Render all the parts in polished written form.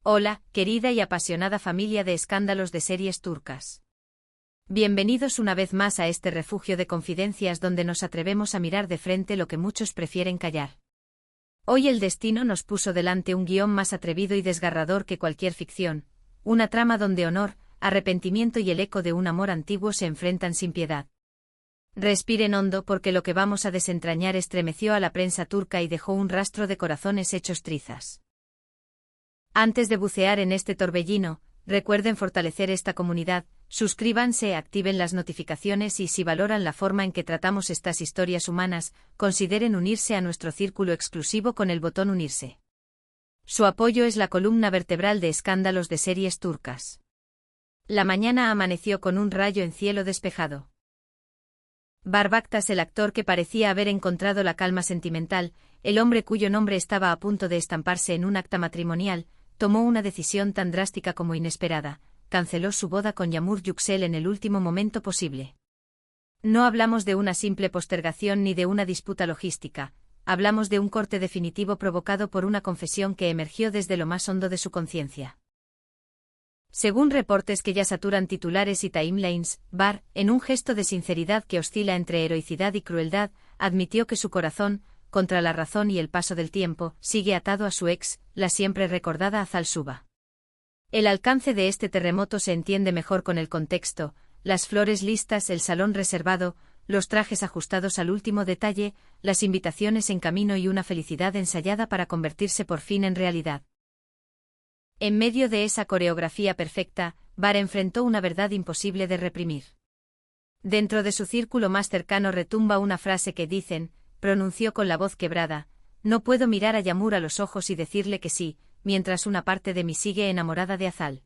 Hola, querida y apasionada familia de escándalos de series turcas. Bienvenidos una vez más a este refugio de confidencias donde nos atrevemos a mirar de frente lo que muchos prefieren callar. Hoy el destino nos puso delante un guión más atrevido y desgarrador que cualquier ficción, una trama donde honor, arrepentimiento y el eco de un amor antiguo se enfrentan sin piedad. Respiren hondo porque lo que vamos a desentrañar estremeció a la prensa turca y dejó un rastro de corazones hechos trizas. Antes de bucear en este torbellino, recuerden fortalecer esta comunidad, suscríbanse, activen las notificaciones y si valoran la forma en que tratamos estas historias humanas, consideren unirse a nuestro círculo exclusivo con el botón unirse. Su apoyo es la columna vertebral de escándalos de series turcas. La mañana amaneció con un rayo en cielo despejado. Barbaktas, el actor que parecía haber encontrado la calma sentimental, el hombre cuyo nombre estaba a punto de estamparse en un acta matrimonial, tomó una decisión tan drástica como inesperada: canceló su boda con Yağmur Yüksel en el último momento posible. No hablamos de una simple postergación ni de una disputa logística, hablamos de un corte definitivo provocado por una confesión que emergió desde lo más hondo de su conciencia. Según reportes que ya saturan titulares y timelines, Bar, en un gesto de sinceridad que oscila entre heroicidad y crueldad, admitió que su corazón, contra la razón y el paso del tiempo, sigue atado a su ex, la siempre recordada Azal Suba. El alcance de este terremoto se entiende mejor con el contexto: las flores listas, el salón reservado, los trajes ajustados al último detalle, las invitaciones en camino y una felicidad ensayada para convertirse por fin en realidad. En medio de esa coreografía perfecta, Bar enfrentó una verdad imposible de reprimir. Dentro de su círculo más cercano retumba una frase que dicen, pronunció con la voz quebrada: no puedo mirar a Yağmur a los ojos y decirle que sí, mientras una parte de mí sigue enamorada de Azal.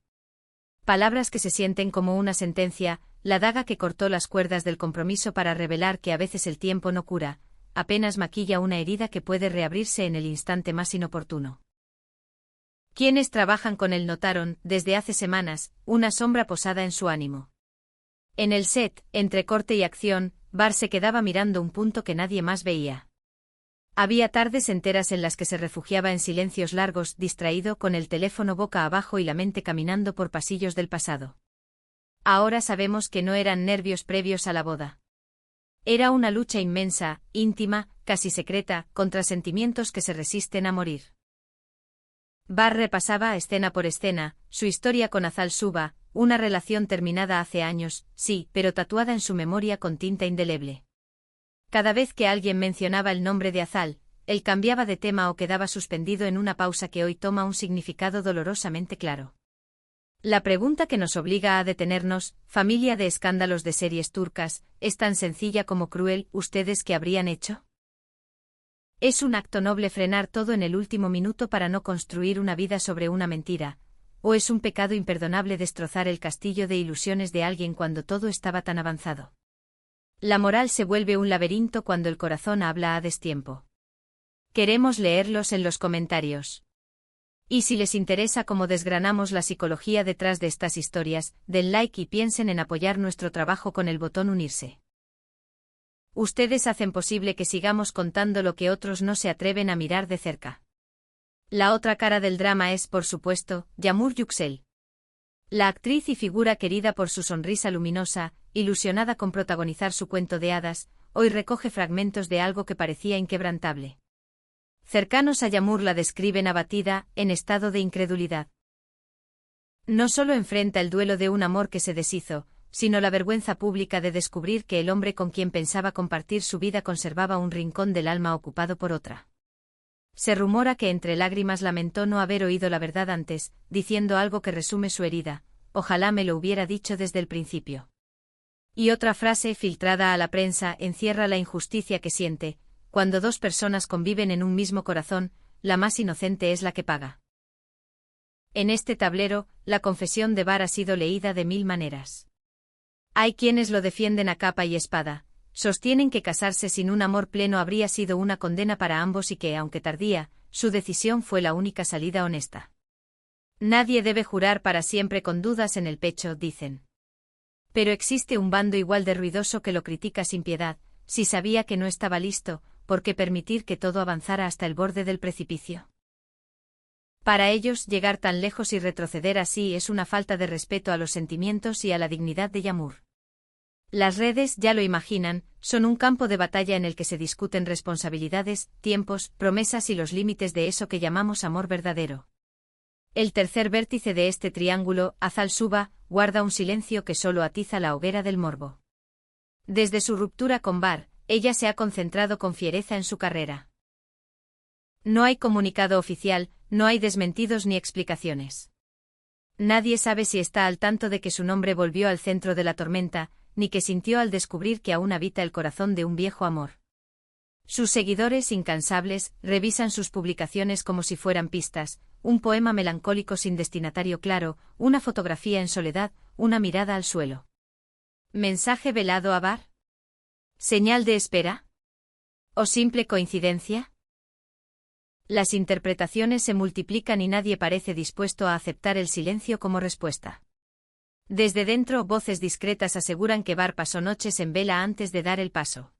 Palabras que se sienten como una sentencia, la daga que cortó las cuerdas del compromiso para revelar que a veces el tiempo no cura, apenas maquilla una herida que puede reabrirse en el instante más inoportuno. Quienes trabajan con él notaron, desde hace semanas, una sombra posada en su ánimo. En el set, entre corte y acción, Bar se quedaba mirando un punto que nadie más veía. Había tardes enteras en las que se refugiaba en silencios largos, distraído, con el teléfono boca abajo y la mente caminando por pasillos del pasado. Ahora sabemos que no eran nervios previos a la boda. Era una lucha inmensa, íntima, casi secreta, contra sentimientos que se resisten a morir. Bar repasaba, escena por escena, su historia con Azal Suba, una relación terminada hace años, sí, pero tatuada en su memoria con tinta indeleble. Cada vez que alguien mencionaba el nombre de Azal, él cambiaba de tema o quedaba suspendido en una pausa que hoy toma un significado dolorosamente claro. La pregunta que nos obliga a detenernos, familia de escándalos de series turcas, es tan sencilla como cruel: ¿ustedes qué habrían hecho? ¿Es un acto noble frenar todo en el último minuto para no construir una vida sobre una mentira? ¿O es un pecado imperdonable destrozar el castillo de ilusiones de alguien cuando todo estaba tan avanzado? La moral se vuelve un laberinto cuando el corazón habla a destiempo. Queremos leerlos en los comentarios. Y si les interesa cómo desgranamos la psicología detrás de estas historias, den like y piensen en apoyar nuestro trabajo con el botón unirse. Ustedes hacen posible que sigamos contando lo que otros no se atreven a mirar de cerca. La otra cara del drama es, por supuesto, Yağmur Yüksel. La actriz y figura querida por su sonrisa luminosa, ilusionada con protagonizar su cuento de hadas, hoy recoge fragmentos de algo que parecía inquebrantable. Cercanos a Yağmur la describen abatida, en estado de incredulidad. No solo enfrenta el duelo de un amor que se deshizo, sino la vergüenza pública de descubrir que el hombre con quien pensaba compartir su vida conservaba un rincón del alma ocupado por otra. Se rumora que entre lágrimas lamentó no haber oído la verdad antes, diciendo algo que resume su herida: ojalá me lo hubiera dicho desde el principio. Y otra frase, filtrada a la prensa, encierra la injusticia que siente: cuando dos personas conviven en un mismo corazón, la más inocente es la que paga. En este tablero, la confesión de Bar ha sido leída de mil maneras. Hay quienes lo defienden a capa y espada, sostienen que casarse sin un amor pleno habría sido una condena para ambos y que, aunque tardía, su decisión fue la única salida honesta. Nadie debe jurar para siempre con dudas en el pecho, dicen. Pero existe un bando igual de ruidoso que lo critica sin piedad: si sabía que no estaba listo, ¿por qué permitir que todo avanzara hasta el borde del precipicio? Para ellos, llegar tan lejos y retroceder así es una falta de respeto a los sentimientos y a la dignidad de Yağmur. Las redes, ya lo imaginan, son un campo de batalla en el que se discuten responsabilidades, tiempos, promesas y los límites de eso que llamamos amor verdadero. El tercer vértice de este triángulo, Hazal Suba, guarda un silencio que solo atiza la hoguera del morbo. Desde su ruptura con Bar, ella se ha concentrado con fiereza en su carrera. No hay comunicado oficial, no hay desmentidos ni explicaciones. Nadie sabe si está al tanto de que su nombre volvió al centro de la tormenta, ni qué sintió al descubrir que aún habita el corazón de un viejo amor. Sus seguidores incansables revisan sus publicaciones como si fueran pistas, un poema melancólico sin destinatario claro, una fotografía en soledad, una mirada al suelo. ¿Mensaje velado a Bar? ¿Señal de espera? ¿O simple coincidencia? Las interpretaciones se multiplican y nadie parece dispuesto a aceptar el silencio como respuesta. Desde dentro, voces discretas aseguran que Bar pasó noches en vela antes de dar el paso.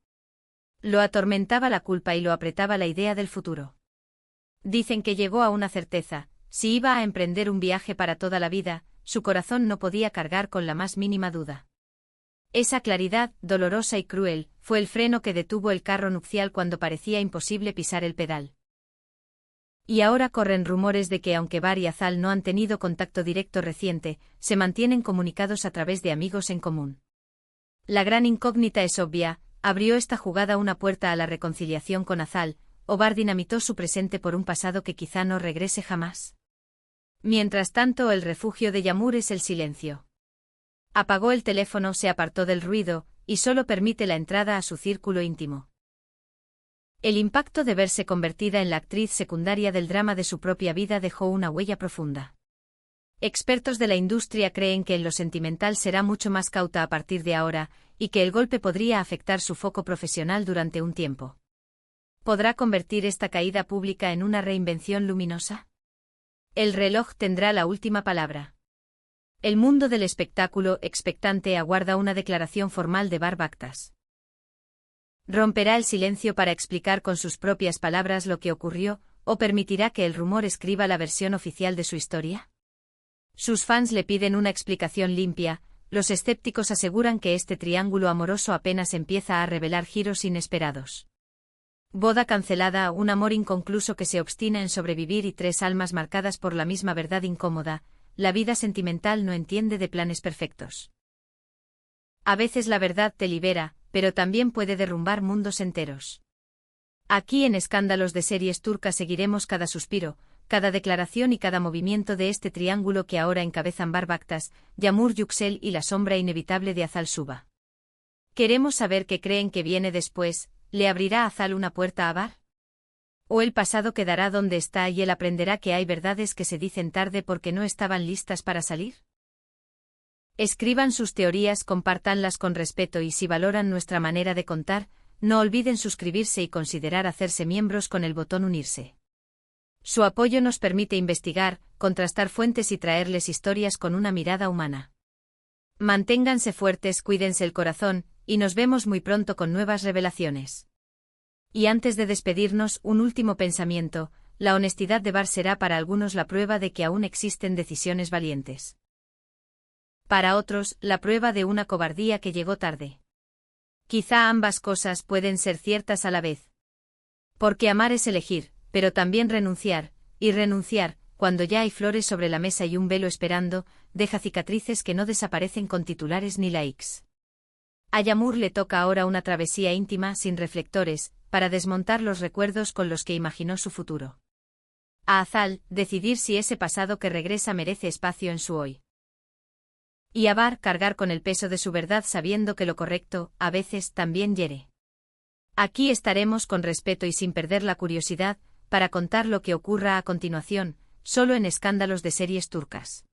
Lo atormentaba la culpa y lo apretaba la idea del futuro. Dicen que llegó a una certeza: si iba a emprender un viaje para toda la vida, su corazón no podía cargar con la más mínima duda. Esa claridad, dolorosa y cruel, fue el freno que detuvo el carro nupcial cuando parecía imposible pisar el pedal. Y ahora corren rumores de que aunque Bar y Hazal no han tenido contacto directo reciente, se mantienen comunicados a través de amigos en común. La gran incógnita es obvia: ¿abrió esta jugada una puerta a la reconciliación con Hazal, o Bar dinamitó su presente por un pasado que quizá no regrese jamás? Mientras tanto, el refugio de Yağmur es el silencio. Apagó el teléfono, se apartó del ruido, y solo permite la entrada a su círculo íntimo. El impacto de verse convertida en la actriz secundaria del drama de su propia vida dejó una huella profunda. Expertos de la industria creen que en lo sentimental será mucho más cauta a partir de ahora, y que el golpe podría afectar su foco profesional durante un tiempo. ¿Podrá convertir esta caída pública en una reinvención luminosa? El reloj tendrá la última palabra. El mundo del espectáculo, expectante, aguarda una declaración formal de Bar Baktas. ¿Romperá el silencio para explicar con sus propias palabras lo que ocurrió, o permitirá que el rumor escriba la versión oficial de su historia? Sus fans le piden una explicación limpia, los escépticos aseguran que este triángulo amoroso apenas empieza a revelar giros inesperados. Boda cancelada, un amor inconcluso que se obstina en sobrevivir y tres almas marcadas por la misma verdad incómoda: la vida sentimental no entiende de planes perfectos. A veces la verdad te libera, pero también puede derrumbar mundos enteros. Aquí en Escándalos de Series Turcas seguiremos cada suspiro, cada declaración y cada movimiento de este triángulo que ahora encabezan Bar Baktas, Yağmur Yüksel y la sombra inevitable de Hazal Suba. Queremos saber qué creen que viene después. ¿Le abrirá Hazal una puerta a Bar? ¿O el pasado quedará donde está y él aprenderá que hay verdades que se dicen tarde porque no estaban listas para salir? Escriban sus teorías, compártanlas con respeto y si valoran nuestra manera de contar, no olviden suscribirse y considerar hacerse miembros con el botón unirse. Su apoyo nos permite investigar, contrastar fuentes y traerles historias con una mirada humana. Manténganse fuertes, cuídense el corazón, y nos vemos muy pronto con nuevas revelaciones. Y antes de despedirnos, un último pensamiento: la honestidad de Bar será para algunos la prueba de que aún existen decisiones valientes. Para otros, la prueba de una cobardía que llegó tarde. Quizá ambas cosas pueden ser ciertas a la vez. Porque amar es elegir, pero también renunciar, y renunciar, cuando ya hay flores sobre la mesa y un velo esperando, deja cicatrices que no desaparecen con titulares ni likes. A Yağmur le toca ahora una travesía íntima, sin reflectores, para desmontar los recuerdos con los que imaginó su futuro. A Hazal, decidir si ese pasado que regresa merece espacio en su hoy. Y a Bar, cargar con el peso de su verdad sabiendo que lo correcto, a veces, también hiere. Aquí estaremos con respeto y sin perder la curiosidad, para contar lo que ocurra a continuación, solo en Escándalos de Series Turcas.